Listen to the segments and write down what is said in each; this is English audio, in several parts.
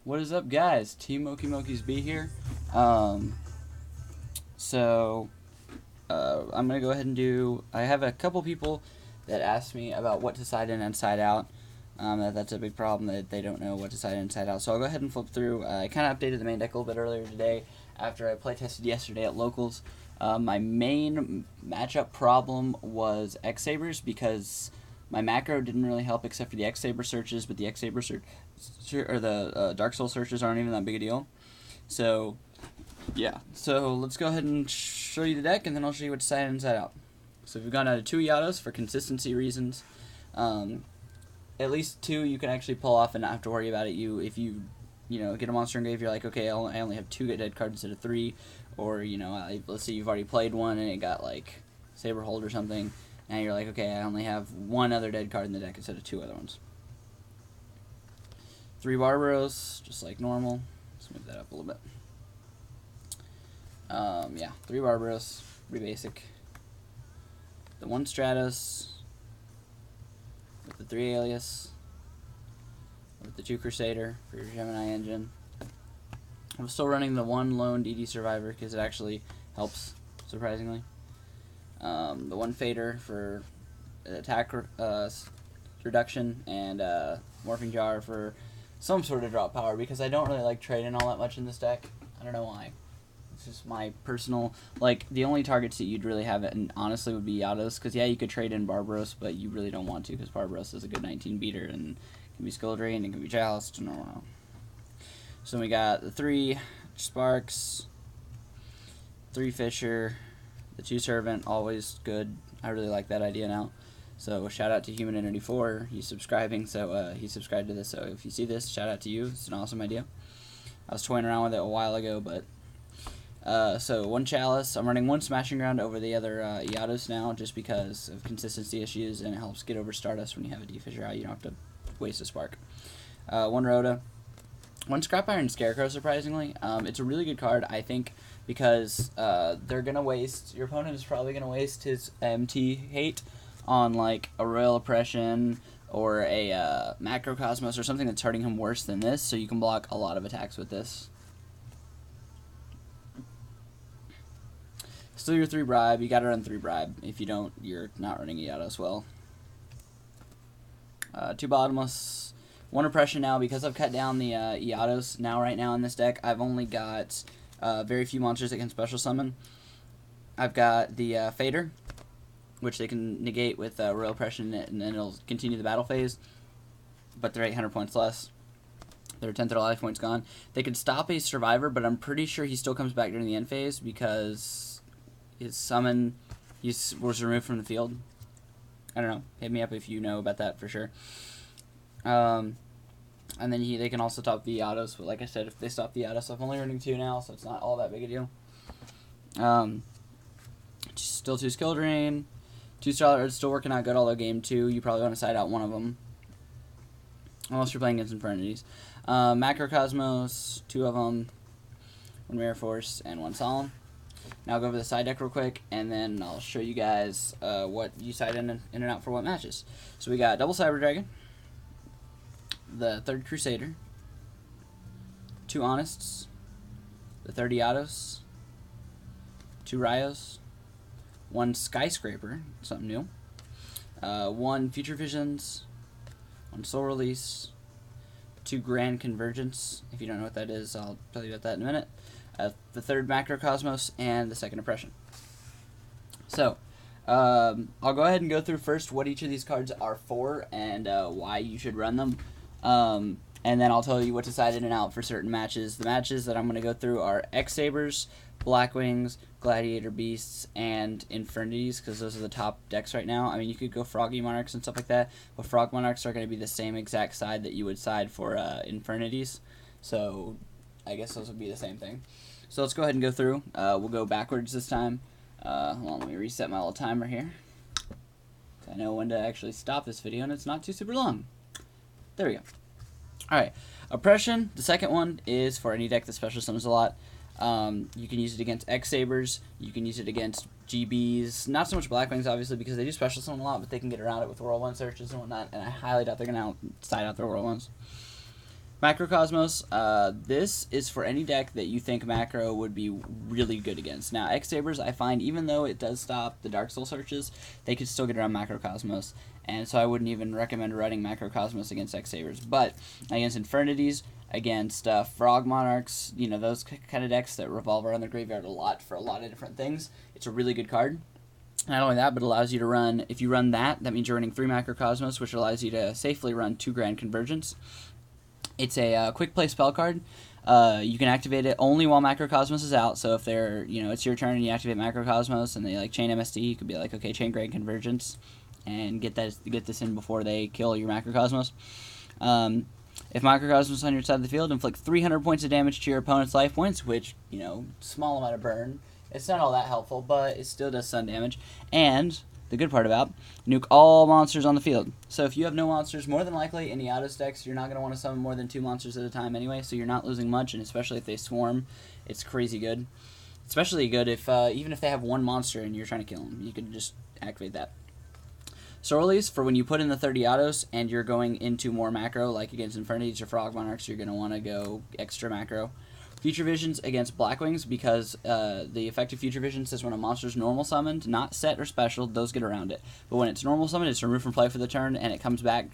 What is up, guys? Team Moki Moki's B here. Um, so, I'm going to go ahead and do... I have a couple people that asked me about what to side in and side out. That's a big problem, that they don't know what to side in and side out. So I'll go ahead and flip through. I kind of updated the main deck a little bit earlier today after I playtested yesterday at Locals. My main matchup problem was X-Sabers because my macro didn't really help except for the X-Saber searches, but the X-Saber Dark Soul searches aren't even that big a deal. So, yeah. So let's go ahead and show you the deck, and then I'll show you what to side in and side out. So we've gone out of 2 Eatos for consistency reasons. At least 2 you can actually pull off and not have to worry about it. If you get a monster engrave, you're like, okay, I only have 2 dead cards instead of 3, or let's say you've already played one and it got like Saberhold or something. Now you're like, okay, I only have 1 other dead card in the deck instead of 2 other ones. 3 Barbaros, just like normal. Let's move that up a little bit. Yeah, 3 Barbaros, pretty basic. The 1 Stratos, with the 3 Alias, with the 2 Crusader for your Gemini engine. I'm still running the 1 lone DD Survivor because it actually helps, surprisingly. The 1 Fader for attack reduction, and Morphing Jar for some sort of drop power, because I don't really like trading all that much in this deck. I don't know why. It's just my personal, the only targets that you'd really have, and honestly, would be Eatos, because yeah, you could trade in Barbaros, but you really don't want to, because Barbaros is a good 19 beater, and can be Skull Drain, and can be Joust, and all. So we got the 3 Sparks, 3 Fisher, the 2 Servant, always good. I really like that idea now. So shout out to Human Entity 4. He's subscribing, so he subscribed to this. So if you see this, shout out to you. It's an awesome idea. I was toying around with it a while ago, but so 1 Chalice. I'm running 1 Smashing Ground over the other Eatos now, just because of consistency issues, and it helps get over Stardust when you have a D-Fisher out. You don't have to waste a Spark. 1 Rhoda. 1 Scrap Iron Scarecrow, surprisingly. It's a really good card, I think, because they're going to waste... Your opponent is probably going to waste his MT hate on, like, a Royal Oppression or a Macrocosmos or something that's hurting him worse than this, so you can block a lot of attacks with this. Still your 3 Bribe. You gotta run 3 Bribe. If you don't, you're not running Eatos well. 2 Bottomless. 1 Oppression now, because I've cut down the Eatos right now in this deck. I've only got very few monsters that can special summon. I've got the Fader, which they can negate with Royal Oppression, and then it'll continue the battle phase, but they're 800 points less. Their 10th of their life points gone. They could stop a Survivor, but I'm pretty sure he still comes back during the end phase, because his summon was removed from the field. I don't know. Hit me up if you know about that for sure. And then they can also stop the Eatos, but like I said, if they stop the Eatos, I'm only running 2 now, so it's not all that big a deal. Still 2 Skill Drain. 2 Star is still working out good, although game 2, you probably want to side out one of them. Unless you're playing against Infernities. Macrocosmos, 2 of them. 1 Mirror Force, and 1 Solemn. Now I'll go over the side deck real quick, and then I'll show you guys what you side in and out for what matches. So we got double Cyber Dragon, the 3rd Crusader, 2 Honests, the 3rd Eatos, 2 Ryos, 1 Skyscraper, something new, 1 Future Visions, 1 Soul Release, 2 Grand Convergence. If you don't know what that is, I'll tell you about that in a minute. The 3rd Macrocosmos, and the 2nd Oppression. So, I'll go ahead and go through first what each of these cards are for, and why you should run them. And then I'll tell you what to side in and out for certain matches. The matches that I'm going to go through are X-Sabers, Blackwings, Gladiator Beasts, and Infernities, because those are the top decks right now. I mean, you could go Froggy Monarchs and stuff like that, but Frog Monarchs are going to be the same exact side that you would side for Infernities. So I guess those would be the same thing. So let's go ahead and go through. We'll go backwards this time. Hold on, let me reset my little timer here. I know when to actually stop this video, and it's not too super long. There we go. Alright, Oppression, the second one, is for any deck that special summons a lot. You can use it against X-Sabers, you can use it against GBs, not so much Blackwings, obviously, because they do special summon a lot, but they can get around it with Whirlwind searches and whatnot, and I highly doubt they're going to side out their Whirlwinds. Macrocosmos, this is for any deck that you think macro would be really good against. Now, X-Sabers, I find, even though it does stop the Dark Soul searches, they could still get around Macrocosmos, and so I wouldn't even recommend running Macrocosmos against X-Sabers. But against Infernities, against Frog Monarchs, you know, those kind of decks that revolve around the graveyard a lot for a lot of different things, it's a really good card. Not only that, but it allows you to run, if you run that means you're running 3 Macrocosmos, which allows you to safely run 2 Grand Convergence. It's a quick play spell card. You can activate it only while Macrocosmos is out. So if they're, you know, it's your turn and you activate Macrocosmos and they like chain MSD, you could be like, okay, chain Grand Convergence, and get this in before they kill your Macrocosmos. If Macrocosmos is on your side of the field, inflict 300 points of damage to your opponent's life points, which, you know, small amount of burn. It's not all that helpful, but it still does some damage. And the good part about, nuke all monsters on the field. So if you have no monsters, more than likely in Eatos decks, you're not going to want to summon more than 2 monsters at a time anyway, so you're not losing much, and especially if they swarm, it's crazy good. Especially good if even if they have 1 monster and you're trying to kill them, you can just activate that. Sorrelies, for when you put in the 30 Eatos and you're going into more macro, like against Infernities or Frog Monarchs, you're going to want to go extra macro. Future Visions against Blackwings, because the effective Future Vision says when a monster's normal summoned, not set or special, those get around it. But when it's normal summoned, it's removed from play for the turn, and it comes back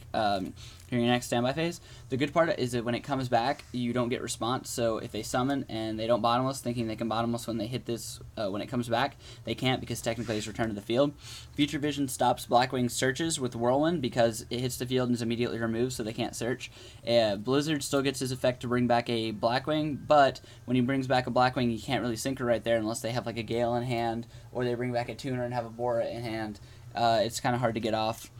during your next standby phase. The good part is that when it comes back, you don't get response. So if they summon and they don't bottomless, thinking they can bottomless when they hit this, when it comes back, they can't because technically it's returned to the field. Future Vision stops Blackwing's searches with Whirlwind because it hits the field and is immediately removed, so they can't search. Blizzard still gets his effect to bring back a Blackwing, but when he brings back a Blackwing, he can't really sync her right there unless they have like a Gale in hand, or they bring back a Tuner and have a Bora in hand. It's kind of hard to get off.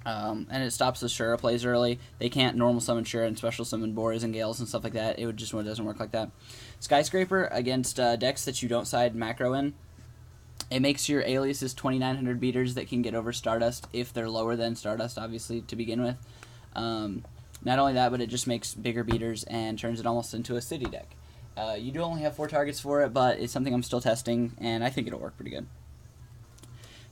And it stops the Shura plays early. They can't normal summon Shura and special summon Boras and Gales and stuff like that. It doesn't work like that. Skyscraper against decks that you don't side macro in. It makes your aliases 2,900 beaters that can get over Stardust if they're lower than Stardust, obviously, to begin with. Not only that, but it just makes bigger beaters and turns it almost into a city deck. You do only have 4 targets for it, but it's something I'm still testing, and I think it'll work pretty good.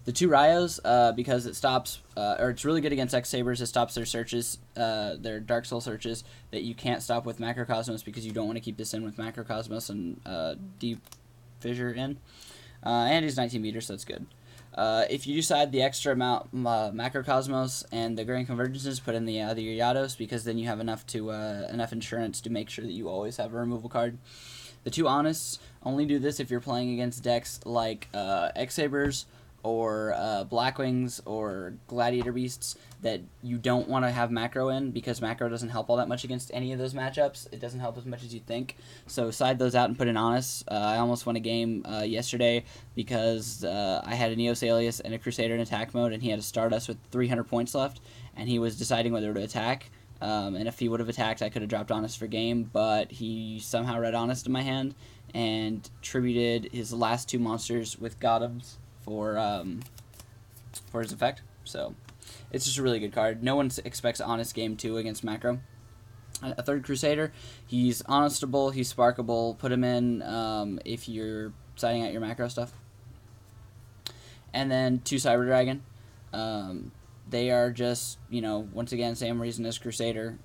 The 2 Ryos, because it stops, or it's really good against X-Sabers, it stops their searches, their Dark Soul searches, that you can't stop with Macrocosmos because you don't want to keep this in with Macrocosmos and Deep Fissure in. And he's 19 meters, so that's good. If you decide the extra amount Macrocosmos and the Grand Convergences, put in the other Eatos, because then you have enough insurance to make sure that you always have a removal card. The 2 Honest only do this if you're playing against decks like X-Sabers or Blackwings or Gladiator Beasts that you don't want to have macro in, because macro doesn't help all that much against any of those matchups. It doesn't help as much as you think. So side those out and put in Honest. I almost won a game yesterday because I had an Eos Alias and a Crusader in attack mode, and he had a Stardust with 300 points left, and he was deciding whether to attack. And if he would have attacked, I could have dropped Honest for game, but he somehow read Honest in my hand and tributed his last 2 monsters with Gothams for his effect. So it's just a really good card. No one expects Honest game 2 against macro. A 3rd Crusader, he's honestable, he's sparkable. Put him in if you're siding out your macro stuff. And then 2 Cyber Dragon. They are just, you know, once again, same reason as Crusader.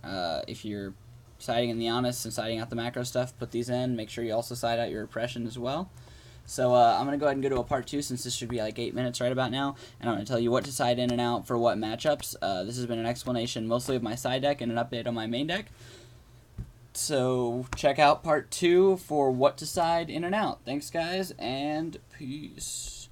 If you're siding in the Honest and siding out the macro stuff, put these in. Make sure you also side out your Oppression as well. So I'm going to go ahead and go to a part 2, since this should be like 8 minutes right about now, and I'm going to tell you what to side in and out for what matchups. This has been an explanation mostly of my side deck and an update on my main deck. So check out part 2 for what to side in and out. Thanks, guys, and peace.